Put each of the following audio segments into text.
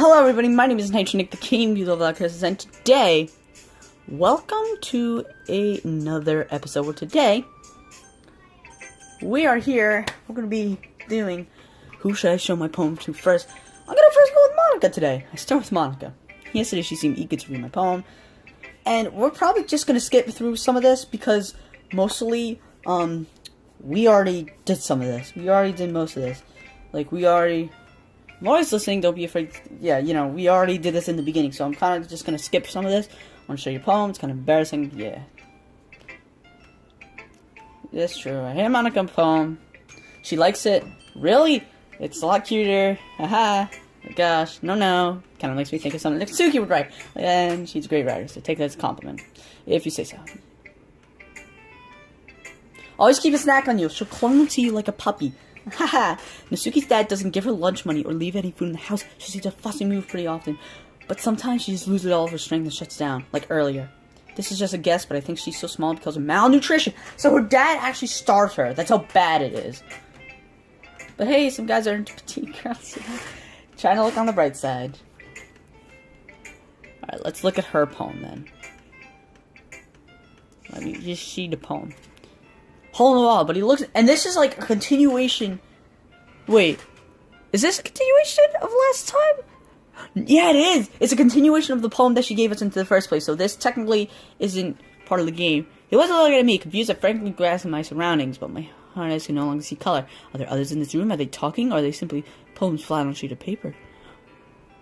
Hello everybody, my name is Nick the King, and today, welcome to another episode where today, we are here, we're going to be doing, who should I show my poem to first? I'm going to first go with Monica today. I start with Monica. Yesterday she seemed eager to read my poem, and we're probably just going to skip through some of this because mostly, we already did some of this. We already did most of this. I'm always listening, don't be afraid. Yeah, we already did this in the beginning, so I'm kind of just going to skip some of this. I want to show you a poem. It's kind of embarrassing. Yeah. That's true. I hear Monica poem. She likes it. Really? It's a lot cuter. Haha. Gosh. No. Kind of makes me think of something that Suki would write. And she's a great writer, so take that as a compliment. If you say so. Always keep a snack on you. She'll cling to you like a puppy. Haha. Nasuki's dad doesn't give her lunch money or leave any food in the house. She sees a fussy move pretty often. But sometimes she just loses all of her strength and shuts down, like earlier. This is just a guess, but I think she's so small because of malnutrition. So her dad actually starved her. That's how bad it is. But hey, some guys are into petite girls. Trying to look on the bright side. Alright, let's look at her poem then. Let me just see the poem. Hole in the wall, but he looks, and this is like a continuation. Wait, is this a continuation of last time? Yeah, it is. It's a continuation of the poem that she gave us into the first place. So this technically isn't part of the game. He wasn't looking at me, confused. I frankly grasped my surroundings, but my eyes can no longer see color. Are there others in this room? Are they talking? Or are they simply poems flat on a sheet of paper?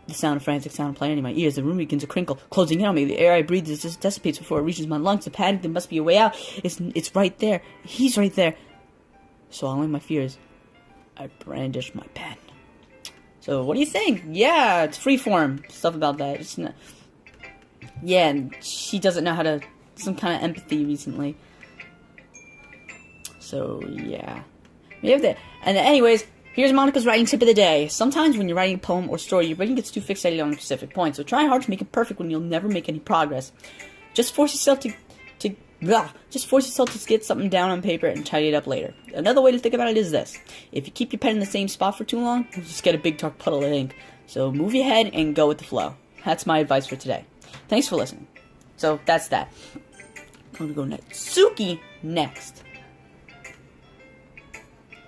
The sound of frantic sound playing in my ears. The room begins to crinkle, closing in on me. The air I breathe just dissipates before it reaches my lungs. The panic, there must be a way out. It's right there. He's right there. Swallowing my fears, I brandish my pen. So, what do you think? Yeah, it's freeform. Stuff about that. It's not... Yeah, and she doesn't know how to... Some kind of empathy recently. So, yeah. We have that. And anyways... Here's Monica's writing tip of the day. Sometimes when you're writing a poem or story, your brain gets too fixated on a specific point, so try hard to make it perfect when you'll never make any progress. Just force yourself to get something down on paper and tidy it up later. Another way to think about it is this. If you keep your pen in the same spot for too long, you'll just get a big dark puddle of ink. So move your head and go with the flow. That's my advice for today. Thanks for listening. So that's that. I'm gonna go next. Suki next.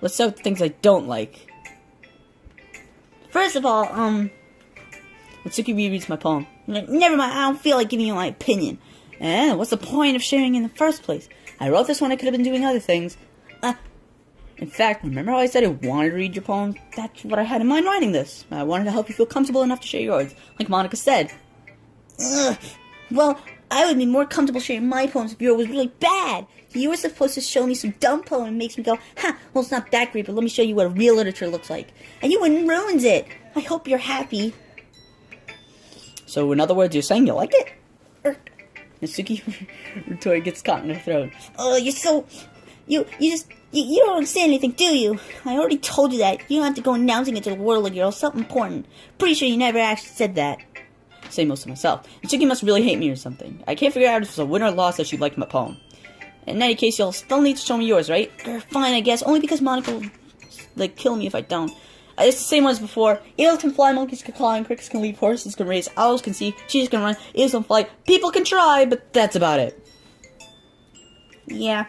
Let's start with things I don't like. First of all, when Suki reads my poem, I'm like, never mind, I don't feel like giving you my opinion. And what's the point of sharing in the first place? I wrote this when I could have been doing other things. In fact, remember how I said I wanted to read your poems? That's what I had in mind writing this. I wanted to help you feel comfortable enough to share yours, like Monica said. Well, I would be more comfortable sharing my poems if yours was really bad. You were supposed to show me some dumb poem and makes me go, well, it's not that great, but let me show you what real literature looks like. And you wouldn't ruins it. I hope you're happy. So, in other words, you're saying you like it? Natsuki retort gets caught in her throat. Oh, you're so... You don't understand anything, do you? I already told you that. You don't have to go announcing it to the world like you're something important. Pretty sure you never actually said that. Say most of myself. Natsuki must really hate me or something. I can't figure out if it's a win or loss that she liked my poem. In any case, you'll still need to show me yours, right? Fine, I guess. Only because Monica will, kill me if I don't. It's the same one as before. Eagles can fly, monkeys can climb, crickets can leap, horses can race, owls can see, cheetahs can run, eagles can fly. People can try, but that's about it. Yeah.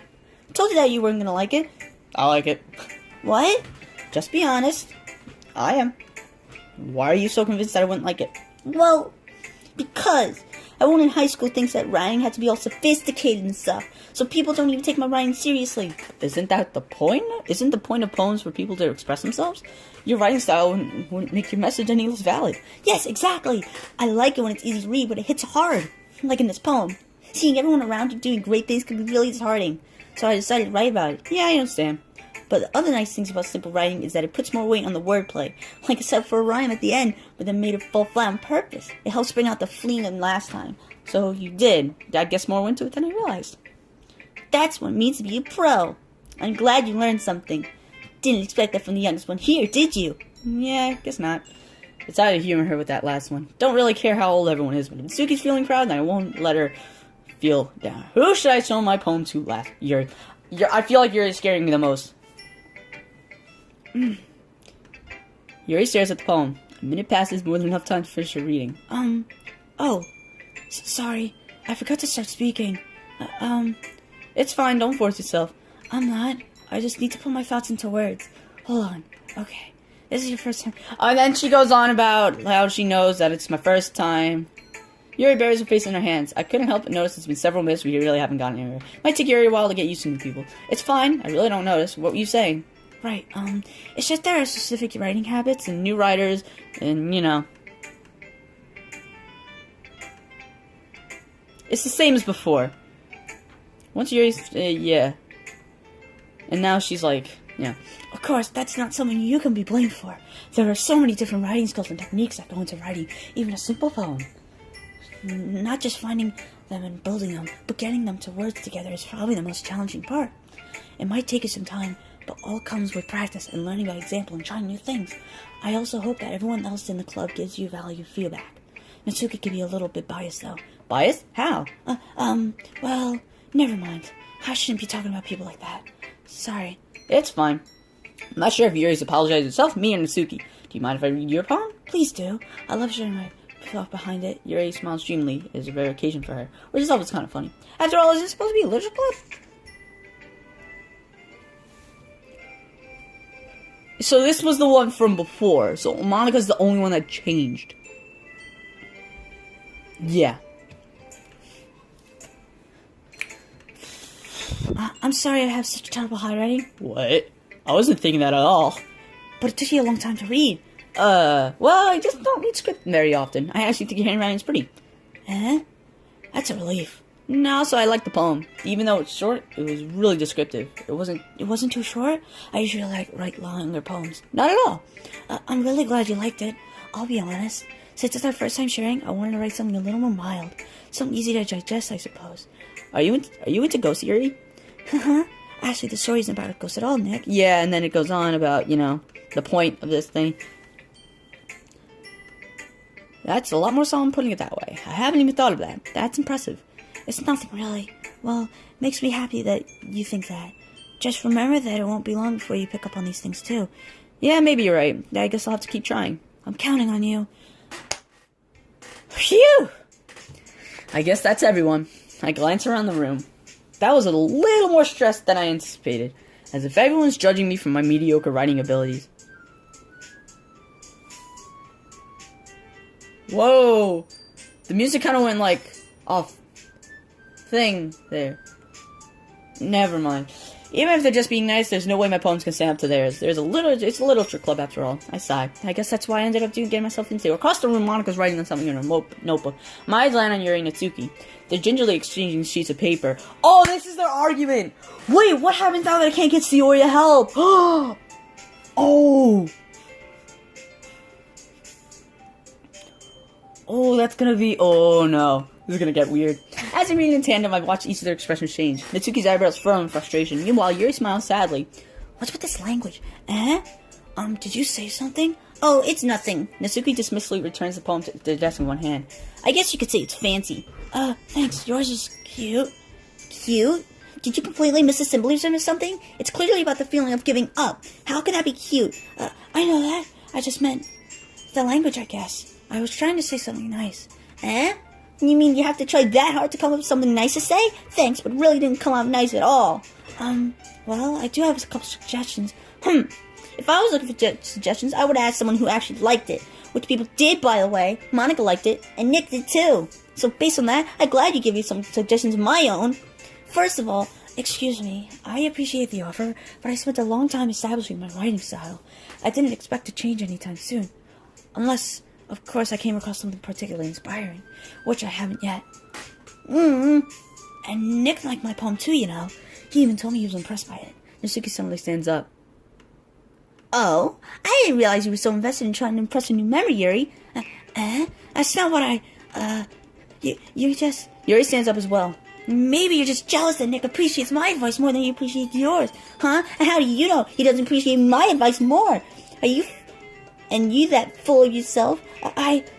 I told you that you weren't gonna like it. I like it. What? Just be honest. I am. Why are you so convinced that I wouldn't like it? Well, because everyone in high school thinks that writing had to be all sophisticated and stuff, so people don't even take my writing seriously. Isn't that the point? Isn't the point of poems for people to express themselves? Your writing style wouldn't make your message any less valid. Yes, exactly. I like it when it's easy to read, but it hits hard. Like in this poem. Seeing everyone around you doing great things can be really disheartening. So I decided to write about it. Yeah, I understand. But the other nice things about simple writing is that it puts more weight on the wordplay. Like a set for a rhyme at the end, but then made it fall flat on purpose. It helps bring out the fleeing than last time. So you did. I guess more went to it than I realized. That's what it means to be a pro. I'm glad you learned something. Didn't expect that from the youngest one here, did you? Yeah, guess not. Decided to humor her with that last one. Don't really care how old everyone is, but if Suki's feeling proud, then I won't let her feel down. Who should I show my poem to last? I feel like you're scaring me the most. Yuri stares at the poem. A minute passes, more than enough time to finish her reading. Oh. Sorry. I forgot to start speaking. It's fine, don't force yourself. I'm not. I just need to put my thoughts into words. Hold on. Okay. This is your first time. And then she goes on about how she knows that it's my first time. Yuri buries her face in her hands. I couldn't help but notice it's been several minutes we really haven't gotten anywhere. Might take Yuri a while to get used to new people. It's fine. I really don't notice. What were you saying? Right, it's just there are specific writing habits and new writers and, It's the same as before. Once Yuri's, yeah. And now she's like, yeah. Of course, that's not something you can be blamed for. There are so many different writing skills and techniques that go into writing even a simple poem. Not just finding them and building them, but getting them to words together is probably the most challenging part. It might take you some time, but all comes with practice and learning by example and trying new things. I also hope that everyone else in the club gives you valued feedback. Natsuki can be a little bit biased, though. Biased? How? Well, never mind. I shouldn't be talking about people like that. Sorry. It's fine. I'm not sure if Yuri's apologized herself, me or Natsuki. Do you mind if I read your poem? Please do. I love sharing my thought behind it. Yuri smiles dreamily. It is a rare occasion for her, which is always kind of funny. After all, is this supposed to be a literature club? So this was the one from before. So Monica's the only one that changed. Yeah. I'm sorry I have such terrible handwriting. What? I wasn't thinking that at all. But it took you a long time to read. Well, I just don't read script very often. I actually think your handwriting's pretty. That's a relief. No, so I like the poem. Even though it's short, it was really descriptive. It wasn't too short? I usually write longer poems. Not at all. I'm really glad you liked it. I'll be honest. Since it's our first time sharing, I wanted to write something a little more mild. Something easy to digest, I suppose. Are you into ghost theory? Actually, the story isn't about a ghost at all, Nick. Yeah, and then it goes on about, the point of this thing. That's a lot more solid putting it that way. I haven't even thought of that. That's impressive. It's nothing really. Well, it makes me happy that you think that. Just remember that it won't be long before you pick up on these things too. Yeah, maybe you're right. I guess I'll have to keep trying. I'm counting on you. Phew! I guess that's everyone. I glance around the room. That was a little more stressed than I anticipated, as if everyone's judging me for my mediocre writing abilities. Whoa! The music kind of went off thing there. Never mind. Even if they're just being nice, there's no way my poems can stand up to theirs. It's a literature club after all. I sigh. I guess that's why I ended up getting myself into. Across the room, Monica's writing on something in her notebook. My eyes land on Yuri and Natsuki. They're gingerly exchanging sheets of paper. Oh, this is their argument! Wait, what happens now that I can't get Sayori to help? Oh! Oh, that's gonna be... Oh, no. This is gonna get weird. As I'm reading in tandem, I've watched each of their expressions change. Natsuki's eyebrows furrow in frustration. Meanwhile, Yuri smiles sadly. What's with this language? Did you say something? Oh, it's nothing. Natsuki dismissively returns the poem to the desk in one hand. I guess you could say it's fancy. Thanks. Yours is cute. Cute? Did you completely miss the symbolism or something? It's clearly about the feeling of giving up. How can that be cute? I know that. I just meant the language, I guess. I was trying to say something nice. You mean you have to try that hard to come up with something nice to say? Thanks, but really didn't come out nice at all. Well, I do have a couple suggestions. If I was looking for suggestions, I would ask someone who actually liked it. Which people did, by the way. Monica liked it, and Nick did too. So based on that, I'm glad you give me some suggestions of my own. First of all, excuse me, I appreciate the offer, but I spent a long time establishing my writing style. I didn't expect to change anytime soon. Unless, of course, I came across something particularly inspiring, which I haven't yet. And Nick liked my poem too, He even told me he was impressed by it. Natsuki suddenly stands up. Oh, I didn't realize you were so invested in trying to impress a new memory, Yuri. That's not what Yuri stands up as well. Maybe you're just jealous that Nick appreciates my advice more than he appreciates yours, huh? And how do you know he doesn't appreciate my advice more? Are you... And you that full of yourself?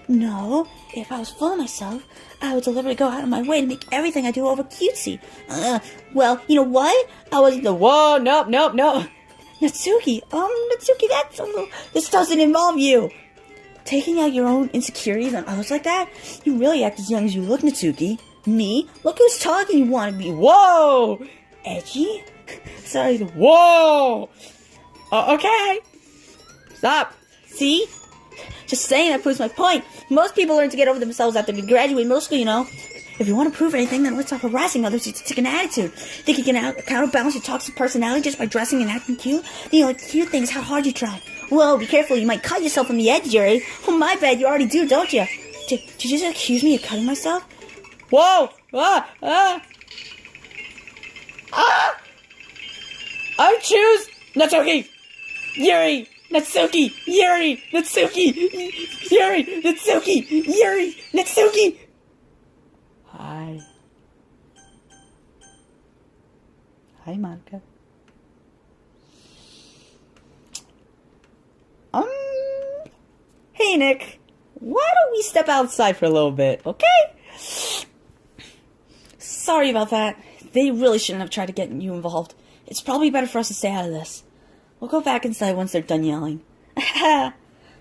No. If I was full of myself, I would deliberately go out of my way to make everything I do over cutesy. Well, you know what? I wasn't the... Whoa, no. Natsuki, this doesn't involve you. Taking out your own insecurities on others like that? You really act as young as you look, Natsuki. Me? Look who's talking you want to be. Whoa! Edgy? Sorry. Whoa! Okay. Stop. See? Just saying that proves my point. Most people learn to get over themselves after they graduate middle school, you know. If you want to prove anything, then let's stop harassing others. You take an attitude. Think you can counterbalance your toxic personality just by dressing and acting cute? The only cute thing is how hard you try. Whoa, be careful. You might cut yourself on the edge, Yuri. Oh, my bad. You already do, don't you? Did you just accuse me of cutting myself? Whoa! I choose Natsuki! Yuri! Natsuki! Yuri! Natsuki! Yuri! Natsuki! Yuri! Natsuki! Hi. Hi, Monica. Hey, Nick. Why don't we step outside for a little bit, okay? Sorry about that. They really shouldn't have tried to get you involved. It's probably better for us to stay out of this. We'll go back inside once they're done yelling.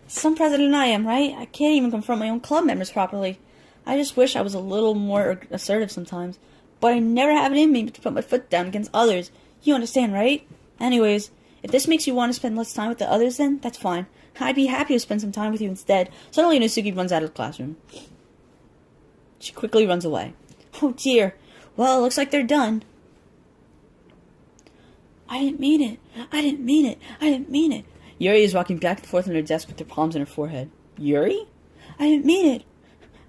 Some president I am, right? I can't even confront my own club members properly. I just wish I was a little more assertive sometimes. But I never have it in me to put my foot down against others. You understand, right? Anyways, if this makes you want to spend less time with the others, then that's fine. I'd be happy to spend some time with you instead. Suddenly, Natsuki runs out of the classroom. She quickly runs away. Oh dear. Well, it looks like they're done. I didn't mean it. I didn't mean it. I didn't mean it. Yuri is walking back and forth on her desk with her palms on her forehead. Yuri? I didn't mean it.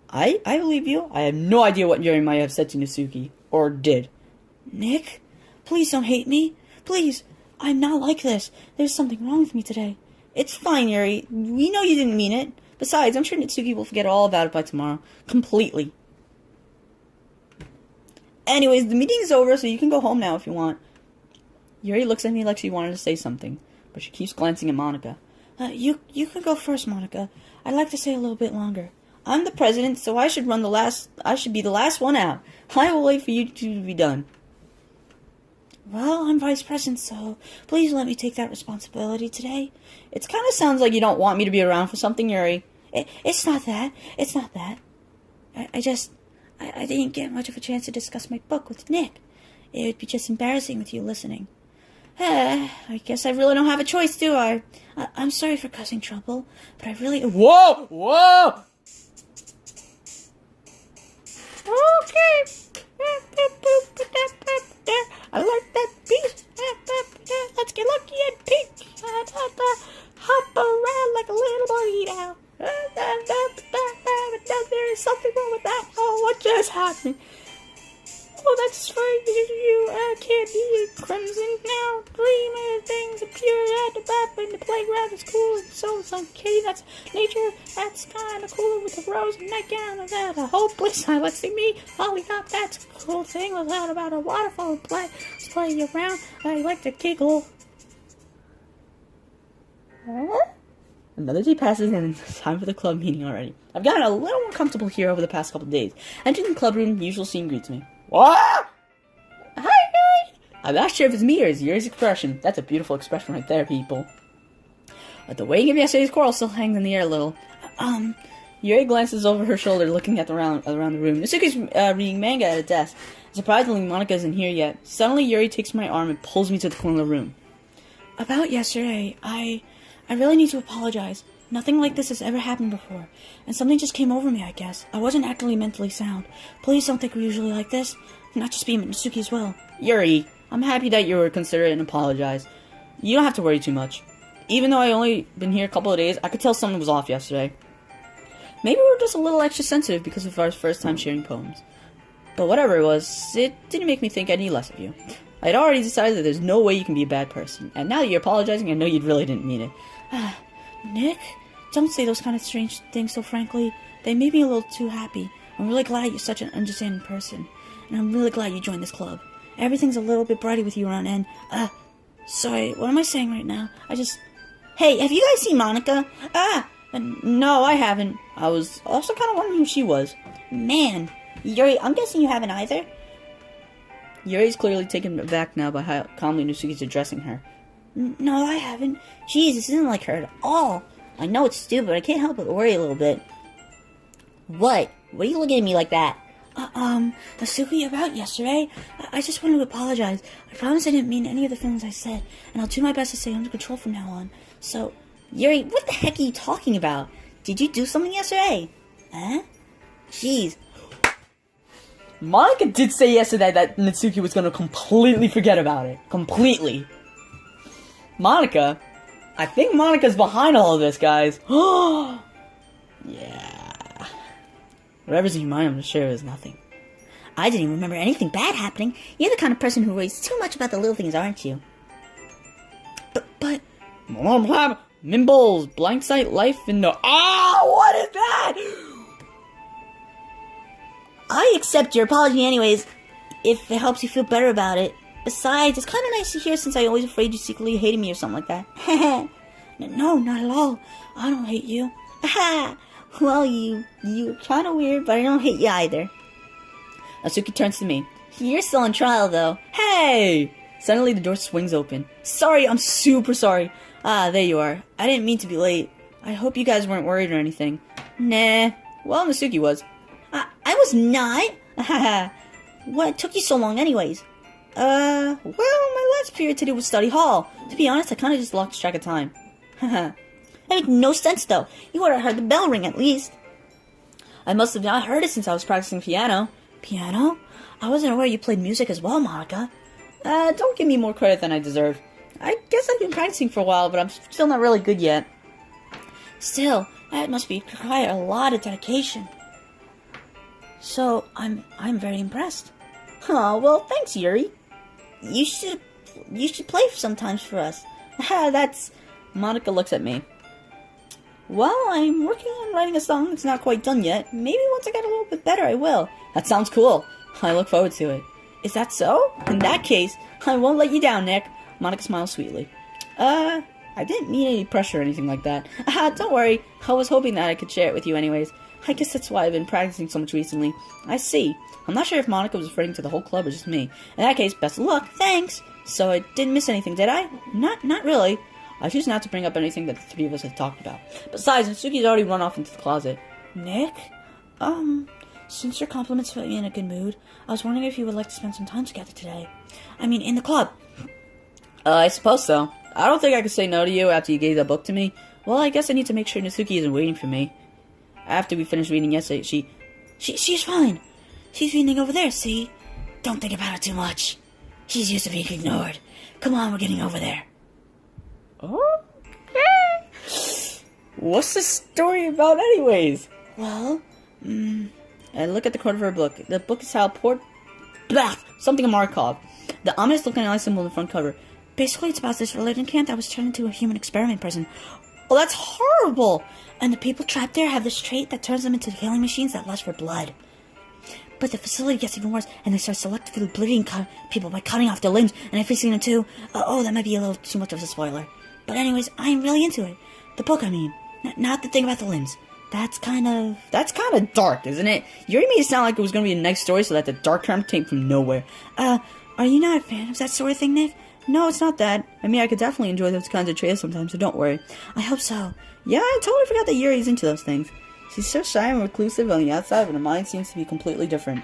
I believe you. I have no idea what Yuri might have said to Natsuki. Or did. Nick? Please don't hate me. Please. I'm not like this. There's something wrong with me today. It's fine, Yuri. We know you didn't mean it. Besides, I'm sure Natsuki will forget all about it by tomorrow. Completely. Anyways, the meeting is over, so you can go home now if you want. Yuri looks at me like she wanted to say something, but she keeps glancing at Monica. You can go first, Monica. I'd like to stay a little bit longer. I'm the president, so I should be the last one out. I will wait for you two to be done. Well, I'm vice president, so please let me take that responsibility today. It kind of sounds like you don't want me to be around for something, Yuri. It's not that. It's not that. I didn't get much of a chance to discuss my book with Nick. It would be just embarrassing with you listening. I guess I really don't have a choice, do I? I'm sorry for causing trouble, but I really... Whoa! Whoa! Okay. I like that beat. Let's get lucky and peek. Hop around like a little burrito. There is something wrong with that. Oh, what just happened? Oh, that's right. You can't be crimson now. Dreaming things appear at the back when the playground is cool. So it's okay. That's nature. That's kind of cool with the rose and nightgown and that. A hopeless let's see me. Lollipop. That's a cool thing. Was that about a waterfall play? Play around. I like to giggle. Another day passes and it's time for the club meeting already. I've gotten a little more comfortable here over the past couple of days. Entering the club room, the usual scene greets me. What? Hi, Yuri! I'm not sure if it's me or it's Yuri's expression. That's a beautiful expression right there, people. But the wake of yesterday's quarrel still hangs in the air a little. Yuri glances over her shoulder, looking at around the room. Natsuki's reading manga at a desk. Surprisingly, Monica isn't here yet. Suddenly, Yuri takes my arm and pulls me to the corner of the room. About yesterday, I really need to apologize. Nothing like this has ever happened before, and something just came over me, I guess. I wasn't actually mentally sound. Please don't think we're usually like this. Not just me, but Natsuki as well. Yuri, I'm happy that you were considerate and apologized. You don't have to worry too much. Even though I only been here a couple of days, I could tell something was off yesterday. Maybe we were just a little extra sensitive because of our first time sharing poems. But whatever it was, it didn't make me think any less of you. I had already decided that there's no way you can be a bad person, and now that you're apologizing, I know you really didn't mean it. Nick? Don't say those kind of strange things so frankly. They made me a little too happy. I'm really glad you're such an understanding person. And I'm really glad you joined this club. Everything's a little bit brighty with you around and... sorry, what am I saying right now? Hey, have you guys seen Monica? No, I haven't. I was also kind of wondering who she was. Man, Yuri, I'm guessing you haven't either? Yuri's clearly taken aback now by how calmly Natsuki's addressing her. No, I haven't. Jeez, this isn't like her at all. I know it's stupid, but I can't help but worry a little bit. What? What are you looking at me like that? Natsuki, about yesterday, I just wanted to apologize. I promise I didn't mean any of the things I said, and I'll do my best to stay under control from now on. So, Yuri, what the heck are you talking about? Did you do something yesterday? Huh? Jeez. Monica did say yesterday that Natsuki was gonna completely forget about it. Completely. Monica? I think Monica's behind all of this, guys. Yeah. Whatever's in your mind, I'm sure is nothing. I didn't even remember anything bad happening. You're the kind of person who worries too much about the little things, aren't you? But... Mimble's blind sight life in the... what is that? I accept your apology anyways, if it helps you feel better about it. Besides, it's kind of nice to hear since I always afraid you secretly hated me or something like that. No, not at all. I don't hate you. Well, you're kind of weird, but I don't hate you either. Natsuki turns to me. You're still on trial, though. Hey! Suddenly, the door swings open. Sorry, I'm super sorry. There you are. I didn't mean to be late. I hope you guys weren't worried or anything. Nah. Well, Natsuki was. I was not. What took you so long, anyways? Well, my last period today was study hall. To be honest, I kind of just lost track of time. That made no sense, though. You would have heard the bell ring, at least. I must have not heard it since I was practicing piano. Piano? I wasn't aware you played music as well, Monica. Don't give me more credit than I deserve. I guess I've been practicing for a while, but I'm still not really good yet. Still, that must require a lot of dedication. So, I'm very impressed. Oh, well, thanks, Yuri. You should play sometimes for us. That's... Monica looks at me. Well, I'm working on writing a song that's not quite done yet. Maybe once I get a little bit better, I will. That sounds cool. I look forward to it. Is that so? In that case, I won't let you down, Nick. Monica smiles sweetly. I didn't mean any pressure or anything like that. Don't worry. I was hoping that I could share it with you anyways. I guess that's why I've been practicing so much recently. I see. I'm not sure if Monica was referring to the whole club or just me. In that case, best of luck. Thanks. So I didn't miss anything, did I? Not really. I choose not to bring up anything that the three of us have talked about. Besides, Natsuki's already run off into the closet. Nick? Since your compliments put me in a good mood, I was wondering if you would like to spend some time together today. I mean, in the club. I suppose so. I don't think I could say no to you after you gave that book to me. Well, I guess I need to make sure Natsuki isn't waiting for me. After we finished reading yesterday, she's fine. She's reading over there, see? Don't think about it too much. She's used to being ignored. Come on, we're getting over there. Okay. What's the story about anyways? Well, I look at the cover of her book. The book is how something of Markov. The ominous looking eye symbol in the front cover. Basically, it's about this religion camp that was turned into a human experiment prison. Oh, that's horrible! And the people trapped there have this trait that turns them into killing machines that lust for blood. But the facility gets even worse, and they start selectively bleeding people by cutting off their limbs and freezing them too. That might be a little too much of a spoiler. But anyways, I'm really into it. The book, I mean. Not the thing about the limbs. That's kind of dark, isn't it? You made it sound like it was going to be a nice story so that the dark term came from nowhere. Are you not a fan of that sort of thing, Nick? No, it's not that. I mean, I could definitely enjoy those kinds of trails sometimes, so don't worry. I hope so. Yeah, I totally forgot that Yuri's into those things. She's so shy and reclusive on the outside, but her mind seems to be completely different.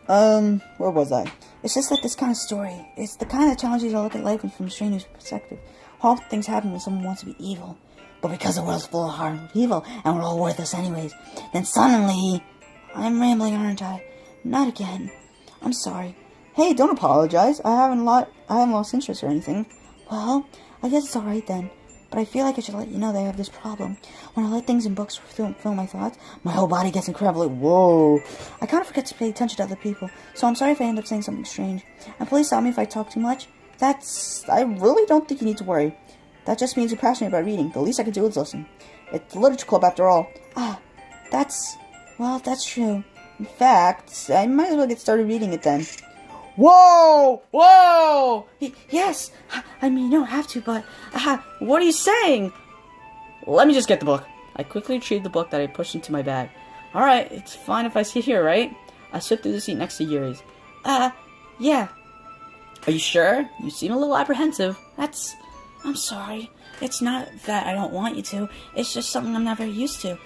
Where was I? It's just like this kind of story. It's the kind that challenges you to look at life from a stranger's perspective. All things happen when someone wants to be evil. But because the world's full of harmful people, and we're all worthless anyways, then suddenly... I'm rambling, aren't I? Not again. I'm sorry. Hey, don't apologize. I haven't lost interest or anything. Well, I guess it's alright then. But I feel like I should let you know that I have this problem. When I let things in books fill my thoughts, my whole body gets incredibly... Whoa. I kind of forget to pay attention to other people, so I'm sorry if I end up saying something strange. And please stop me if I talk too much. I really don't think you need to worry. That just means you're passionate about reading. The least I can do is listen. It's the literature club after all. Well, that's true. In fact, I might as well get started reading it then. Whoa! Whoa! Yes! I mean, you don't have to, but... what are you saying? Let me just get the book. I quickly retrieved the book that I pushed into my bag. Alright, it's fine if I sit here, right? I slipped through the seat next to Yuri's. Yeah. Are you sure? You seem a little apprehensive. I'm sorry. It's not that I don't want you to. It's just something I'm not very used to.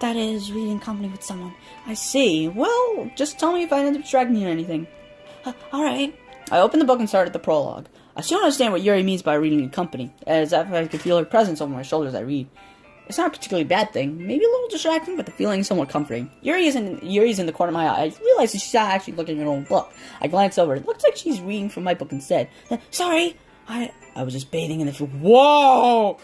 That is, reading company with someone. I see. Well, just tell me if I end up distracting you or anything. Alright. I opened the book and started the prologue. I still don't understand what Yuri means by reading in company, as if I could feel her presence over my shoulder as I read. It's not a particularly bad thing, maybe a little distracting, but the feeling is somewhat comforting. Yuri's in the corner of my eye. I realize that she's not actually looking at her own book. I glance over. It looks like she's reading from my book instead. Sorry, I was just bathing in the... Whoa!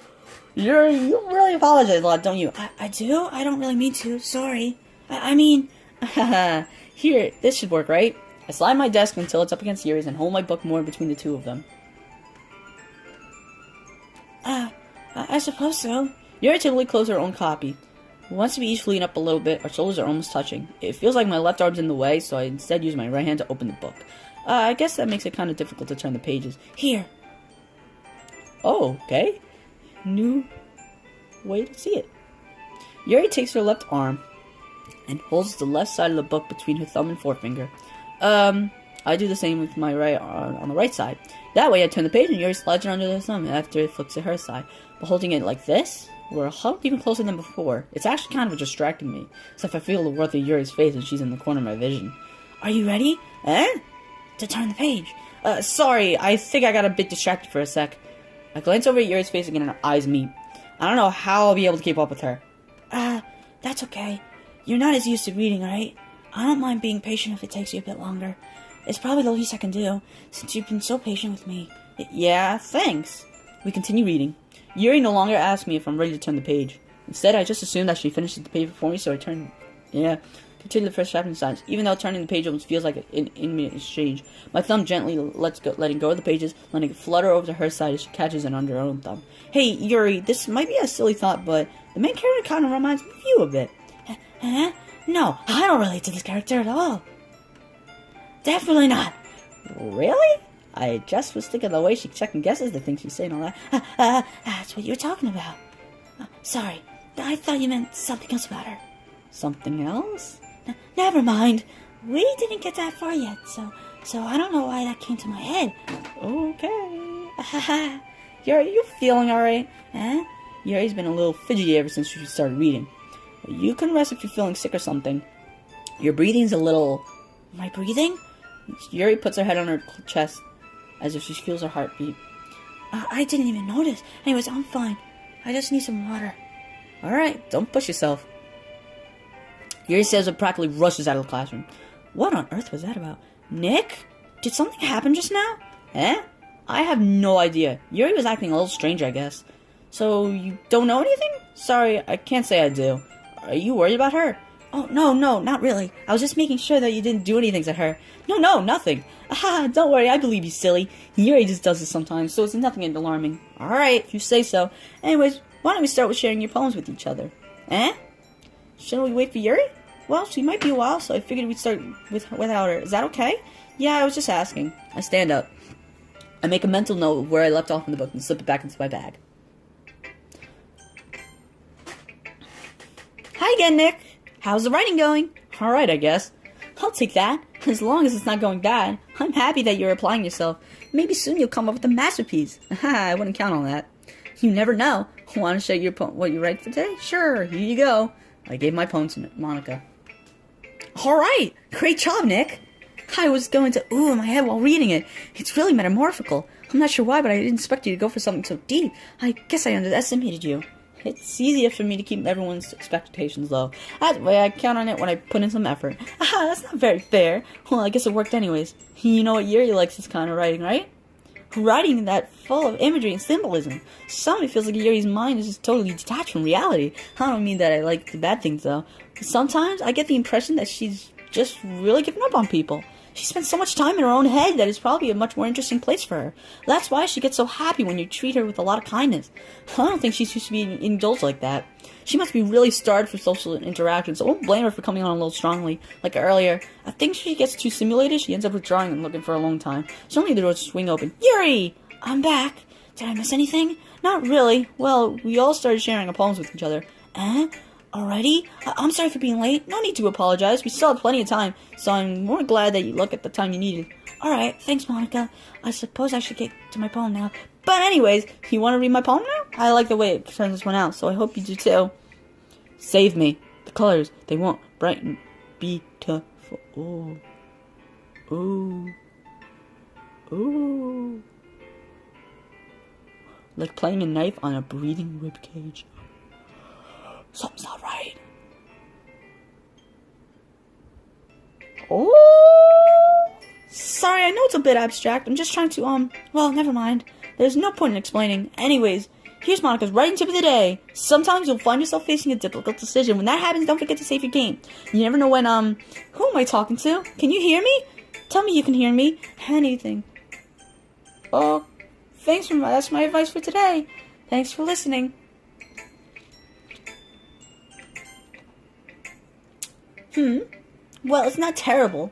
Yuri, you really apologize a lot, don't you? I do? I don't really mean to. Sorry. I mean... Here, this should work, right? I slide my desk until it's up against Yuri's and hold my book more between the two of them. I suppose so. Yuri typically closes her own copy. Once we each lean up a little bit, our shoulders are almost touching. It feels like my left arm's in the way, so I instead use my right hand to open the book. I guess that makes it kind of difficult to turn the pages. Here. Oh, okay. New way to see it. Yuri takes her left arm and holds the left side of the book between her thumb and forefinger. I do the same with my right arm on the right side. That way I turn the page and Yuri slides it under the thumb after it flips to her side. But holding it like this, we're hugged even closer than before. It's actually kind of distracting me, except I feel the worth of Yuri's face and she's in the corner of my vision. Are you ready? To turn the page. Sorry, I think I got a bit distracted for a sec. I glance over at Yuri's face again and her eyes meet. I don't know how I'll be able to keep up with her. That's okay. You're not as used to reading, right? I don't mind being patient if it takes you a bit longer. It's probably the least I can do, since you've been so patient with me. Yeah, thanks. We continue reading. Yuri no longer asks me if I'm ready to turn the page. Instead, I just assume that she finishes the page before me, so I continue the first chapter in silence. Even though turning the page almost feels like an imminent exchange, my thumb gently letting go of the pages, letting it flutter over to her side as she catches it under her own thumb. Hey, Yuri, this might be a silly thought, but the main character kind of reminds me of you a bit. No, I don't relate to this character at all. Definitely not. Really? I just was thinking the way she second guesses the things she's saying all that. That's what you were talking about. Sorry, I thought you meant something else about her. Something else? Never mind. We didn't get that far yet, so I don't know why that came to my head. Okay. Yuri, you feeling alright? Yuri's been a little fidgety ever since she started reading. You can rest if you're feeling sick or something. Your breathing's a little... My breathing? Yuri puts her head on her chest as if she feels her heartbeat. I didn't even notice. Anyways, I'm fine. I just need some water. Alright, don't push yourself. Yuri says and practically rushes out of the classroom. What on earth was that about? Nick? Did something happen just now? I have no idea. Yuri was acting a little strange, I guess. So, you don't know anything? Sorry, I can't say I do. Are you worried about her? Oh, no, not really. I was just making sure that you didn't do anything to her. No, nothing. Don't worry, I believe you, silly. Yuri just does this sometimes, so it's nothing alarming. Alright, if you say so. Anyways, why don't we start with sharing your poems with each other? Shouldn't we wait for Yuri? Well, she might be a while, so I figured we'd start without her. Is that okay? Yeah, I was just asking. I stand up. I make a mental note of where I left off in the book and slip it back into my bag. Hi again, Nick. How's the writing going? Alright, I guess. I'll take that. As long as it's not going bad. I'm happy that you're applying yourself. Maybe soon you'll come up with a masterpiece. I wouldn't count on that. You never know. Want to show your what you write for today? Sure, here you go. I gave my poem to Monica. Alright! Great job, Nick! I was going to ooh in my head while reading it. It's really metamorphical. I'm not sure why, but I didn't expect you to go for something so deep. I guess I underestimated you. It's easier for me to keep everyone's expectations low. That way I count on it when I put in some effort. That's not very fair. Well, I guess it worked anyways. You know what Yuri likes this kind of writing, right? Writing that full of imagery and symbolism. Somebody feels like Yuri's mind is just totally detached from reality. I don't mean that I like the bad things, though. Sometimes I get the impression that she's just really giving up on people. She spends so much time in her own head that it's probably a much more interesting place for her. That's why she gets so happy when you treat her with a lot of kindness. I don't think she's used to being indulged like that. She must be really starved for social interaction, so I won't blame her for coming on a little strongly. Like earlier, I think she gets too stimulated, she ends up withdrawing and looking for a long time. Suddenly the doors swing open. Yuri! I'm back. Did I miss anything? Not really. Well, we all started sharing our poems with each other. Already? I'm sorry for being late. No need to apologize. We still have plenty of time, so I'm more glad that you look at the time you needed. Alright, thanks, Monica. I suppose I should get to my poem now. But anyways, you want to read my poem now? I like the way it turns this one out, so I hope you do too. Save me. The colors, they won't brighten, beautiful. Ooh. Ooh. Ooh. Like playing a knife on a breathing ribcage. Something's not right. Oh! Sorry, I know it's a bit abstract. I'm just trying to, well, never mind. There's no point in explaining. Anyways, here's Monica's writing tip of the day. Sometimes you'll find yourself facing a difficult decision. When that happens, don't forget to save your game. You never know when, who am I talking to? Can you hear me? Tell me you can hear me. Anything. Oh, thanks for that's my advice for today. Thanks for listening. Well, it's not terrible,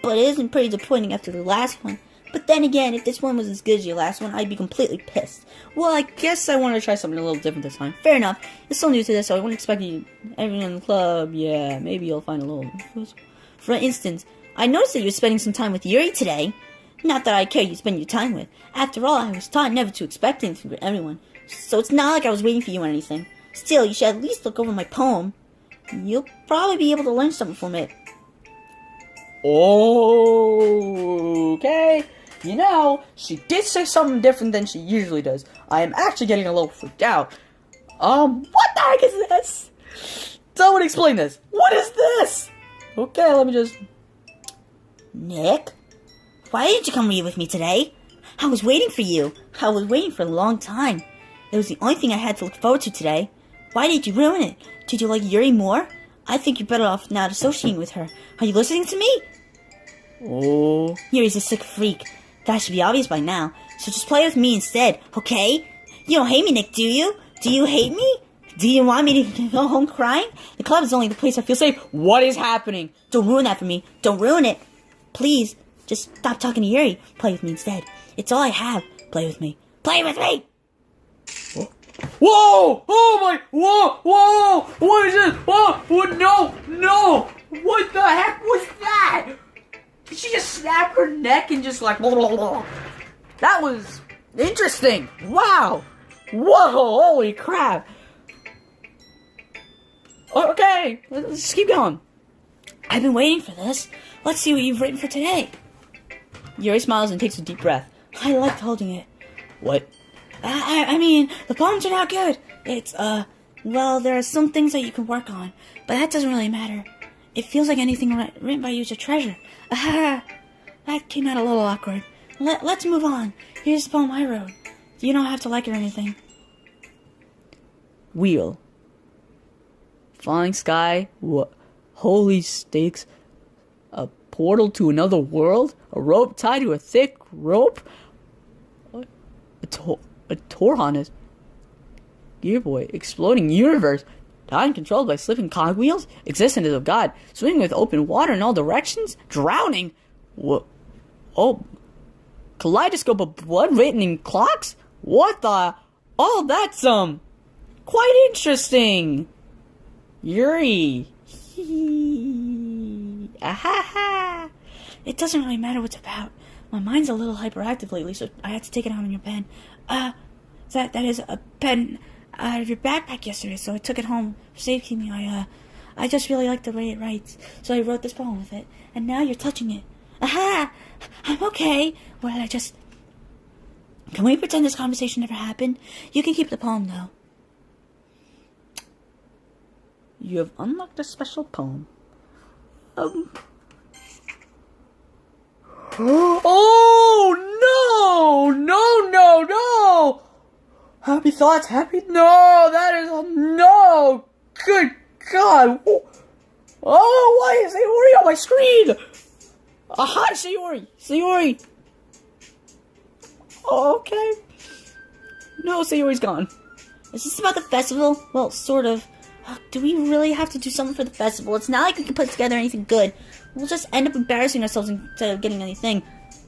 but it isn't pretty disappointing after the last one. But then again, if this one was as good as your last one, I'd be completely pissed. Well, I guess I want to try something a little different this time. Fair enough. You're so new to this, so I wouldn't expect you, everyone in the club, yeah, maybe you'll find a little... For instance, I noticed that you were spending some time with Yuri today. Not that I care you spend your time with. After all, I was taught never to expect anything from everyone. So it's not like I was waiting for you or anything. Still, you should at least look over my poem. You'll probably be able to learn something from it. Okay. You know, she did say something different than she usually does. I am actually getting a little freaked out. What the heck is this? Someone explain this. What is this? Okay, let me just... Nick? Why didn't you come read with me today? I was waiting for you. I was waiting for a long time. It was the only thing I had to look forward to today. Why did you ruin it? Did you like Yuri more? I think you're better off not associating with her. Are you listening to me? Oh. Yuri's a sick freak. That should be obvious by now. So just play with me instead, okay? You don't hate me, Nick, do you? Do you hate me? Do you want me to go home crying? The club is only the place I feel safe. What is happening? Don't ruin that for me. Don't ruin it. Please, just stop talking to Yuri. Play with me instead. It's all I have. Play with me. Play with me! Whoa! Oh my! Whoa! Whoa! What is this? Whoa! What? No! No! What the heck was that? Did she just snap her neck and just like... Blah, blah, blah. That was interesting. Wow! Whoa! Holy crap! Okay, let's just keep going. I've been waiting for this. Let's see what you've written for today. Yuri smiles and takes a deep breath. I liked holding it. What? I mean, the poems are not good. It's, well, there are some things that you can work on, but that doesn't really matter. It feels like anything written by you is a treasure. That came out a little awkward. Let's move on. Here's the poem I wrote. You don't have to like it or anything. Wheel. Falling sky. What? Holy stakes. A portal to another world? A rope tied to a thick rope? What? A Torhon Gear Boy. Exploding universe. Time controlled by slipping cogwheels? Existence of God. Swimming with open water in all directions? Drowning? What? Oh. Kaleidoscope of blood written in clocks? What the? Oh, that's, quite interesting. Yuri. Ahaha. It doesn't really matter what's about. My mind's a little hyperactive lately, so I had to take it out on your pen. That is a pen out of your backpack yesterday, so I took it home for safekeeping. I just really like the way it writes, so I wrote this poem with it, and now you're touching it. Aha! I'm okay. Well, Can we pretend this conversation never happened? You can keep the poem, though. You have unlocked a special poem. Oh, no! No, no, no! Happy thoughts, happy... No, that is... No! Good God! Oh, why is Sayori on my screen? Hi, Sayori! Sayori! Oh, okay. No, Sayori's gone. Is this about the festival? Well, sort of. Do we really have to do something for the festival? It's not like we can put together anything good. We'll just end up embarrassing ourselves instead of getting anything.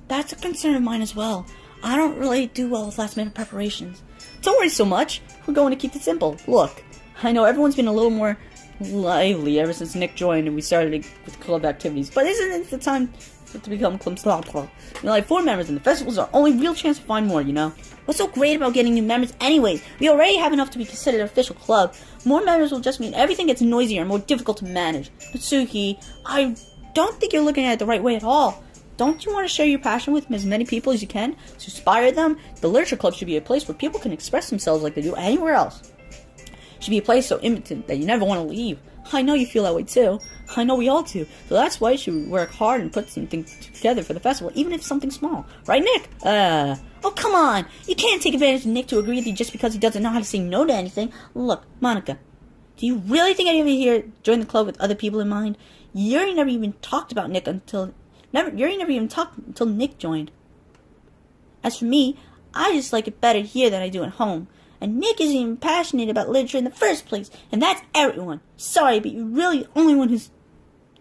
That's a concern of mine as well. I don't really do well with last-minute preparations. Don't worry so much. We're going to keep it simple. Look, I know everyone's been a little more lively ever since Nick joined and we started with club activities. But isn't it the time for it to become club? Like 4 members, and the festival's our only real chance to find more, you know? What's so great about getting new members anyways? We already have enough to be considered an official club. More members will just mean everything gets noisier and more difficult to manage. Natsuki, I don't think you're looking at it the right way at all. Don't you want to share your passion with as many people as you can to inspire them? The literature club should be a place where people can express themselves like they do anywhere else. It should be a place so intimate that you never want to leave. I know you feel that way too. I know we all do. So that's why you should work hard and put something together for the festival, even if something small. Right, Nick? Oh, come on. You can't take advantage of Nick to agree with you just because he doesn't know how to say no to anything. Look, Monica, do you really think anyone here joined the club with other people in mind? Yuri never even talked about Nick until Nick joined. As for me, I just like it better here than I do at home. And Nick isn't even passionate about literature in the first place. And that's everyone. Sorry, but you're really the only one who's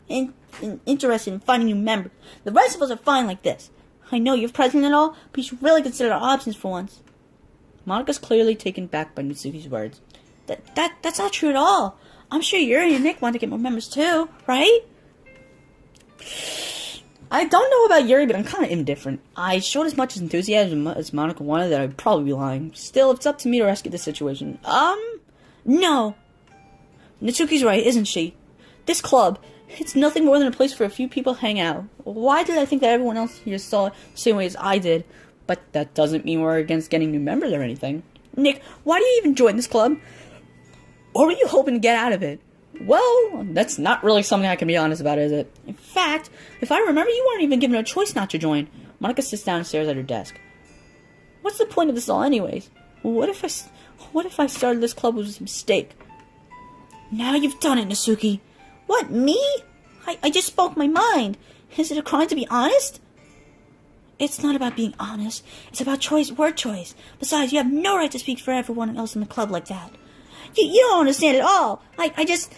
interested in finding new members. The rest of us are fine like this. I know you're president and all, but you should really consider our options for once. Monika's clearly taken back by Mitsuki's words. That's not true at all. I'm sure Yuri and Nick want to get more members too, right? I don't know about Yuri, but I'm kind of indifferent. I showed as much enthusiasm as Monika wanted that I'd probably be lying. Still, it's up to me to rescue the situation. No. Natsuki's right, isn't she? This club, it's nothing more than a place for a few people to hang out. Why did I think that everyone else here saw it the same way as I did? But that doesn't mean we're against getting new members or anything. Nick, why do you even join this club? What were you hoping to get out of it? Well, that's not really something I can be honest about, is it? In fact, if I remember, you weren't even given a choice not to join. Monika sits down and stares at her desk. What's the point of this all anyways? What if I started this club was a mistake? Now you've done it, Natsuki. What, me? I just spoke my mind. Is it a crime to be honest? It's not about being honest. It's about word choice. Besides, you have no right to speak for everyone else in the club like that. You don't understand at all. I just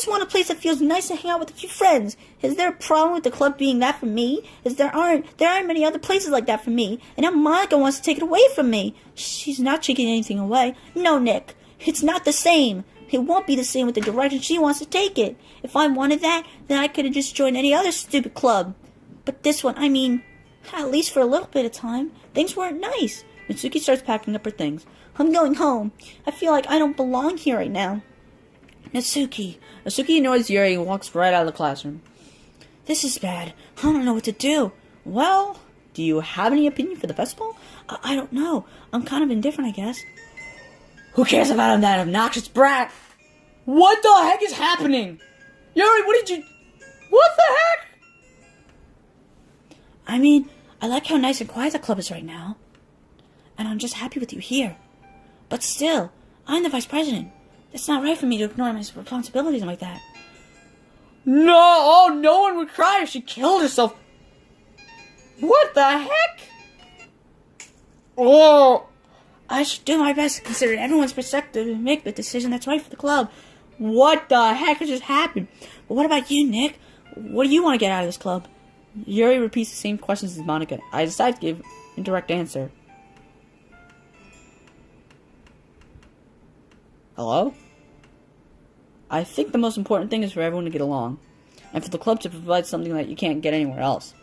want a place that feels nice to hang out with a few friends. Is there a problem with the club being that for me? There aren't many other places like that for me. And now Monika wants to take it away from me. She's not taking anything away. No, Nick. It's not the same. It won't be the same with the direction she wants to take it. If I wanted that, then I could have just joined any other stupid club. But this one, at least for a little bit of time, things weren't nice. Mitsuki starts packing up her things. I'm going home. I feel like I don't belong here right now. Natsuki annoys Yuri and walks right out of the classroom. This is bad. I don't know what to do. Well, do you have any opinion for the festival? I don't know. I'm kind of indifferent, I guess. Who cares about that obnoxious brat? What the heck is happening? Yuri, what the heck? I like how nice and quiet the club is right now. And I'm just happy with you here. But still, I'm the vice president. It's not right for me to ignore my responsibilities like that. No one would cry if she killed herself. What the heck? Oh, I should do my best to consider everyone's perspective and make the decision that's right for the club. What the heck has just happened? But what about you, Nick? What do you want to get out of this club? Yuri repeats the same questions as Monika. I decide to give an indirect answer. Hello? I think the most important thing is for everyone to get along, and for the club to provide something that you can't get anywhere else.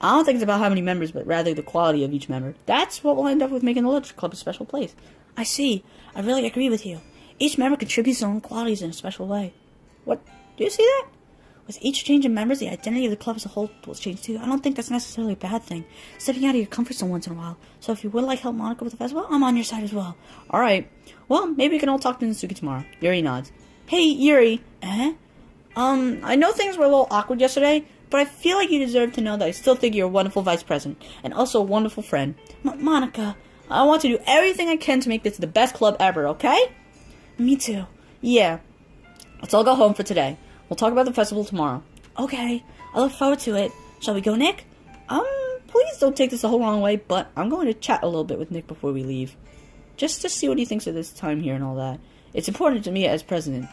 I don't think it's about how many members, but rather the quality of each member. That's what will end up with making the literature club a special place. I see. I really agree with you. Each member contributes their own qualities in a special way. What? Do you see that? With each change in members, the identity of the club as a whole will change too. I don't think that's necessarily a bad thing. Stepping out of your comfort zone once in a while. So if you would like help Monika with the festival, I'm on your side as well. Alright. Well, maybe we can all talk to Natsuki tomorrow. Yuri nods. Hey, Yuri. I know things were a little awkward yesterday, but I feel like you deserve to know that I still think you're a wonderful vice president, and also a wonderful friend. Monika. I want to do everything I can to make this the best club ever, okay? Me too. Yeah. Let's all go home for today. We'll talk about the festival tomorrow. Okay. I look forward to it. Shall we go, Nick? Please don't take this the whole wrong way, but I'm going to chat a little bit with Nick before we leave. Just to see what he thinks of this time here and all that. It's important to me as president.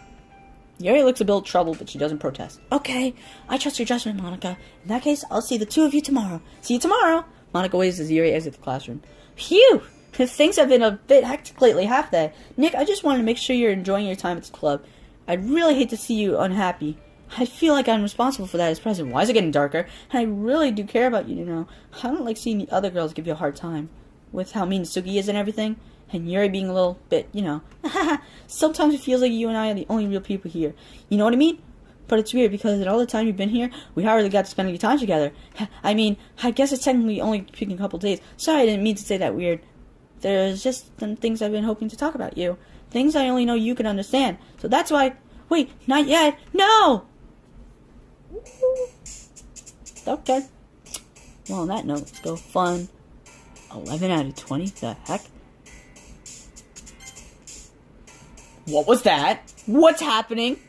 Yuri looks a bit troubled, but she doesn't protest. Okay. I trust your judgment, Monika. In that case, I'll see the two of you tomorrow. See you tomorrow! Monika waves as Yuri exits the classroom. Phew! Things have been a bit hectic lately, have they? Nick, I just wanted to make sure you're enjoying your time at this club. I'd really hate to see you unhappy. I feel like I'm responsible for that as president. Why is it getting darker? And I really do care about you, you know. I don't like seeing the other girls give you a hard time. With how mean Suki is and everything. And Yuri being a little bit, you know. Sometimes it feels like you and I are the only real people here. You know what I mean? But it's weird because in all the time you've been here, we hardly got to spend any time together. I mean, I guess it's technically only been a couple days. Sorry, I didn't mean to say that weird. There's just some things I've been hoping to talk about you. Things I only know you can understand. So that's why... Wait, not yet. No! Okay. Well, on that note, let's go fun. 11 out of 20? The heck? What was that? What's happening?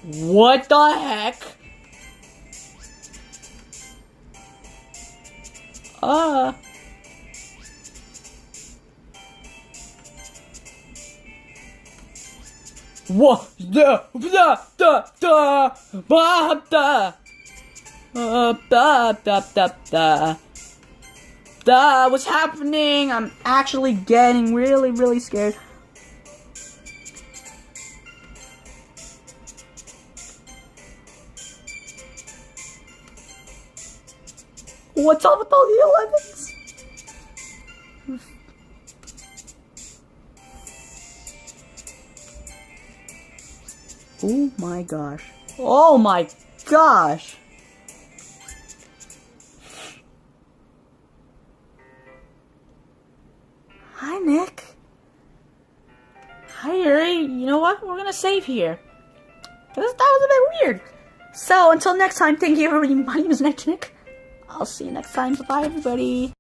What the heck? What what's happening? I'm actually getting really scared. What's up with all the 11s? Oh my gosh. Oh my gosh. Hi, Nick. Hi, Yuri. You know what? We're gonna save here. That was a bit weird. So, until next time, thank you, everybody. My name is Nick. I'll see you next time. Bye-bye, everybody.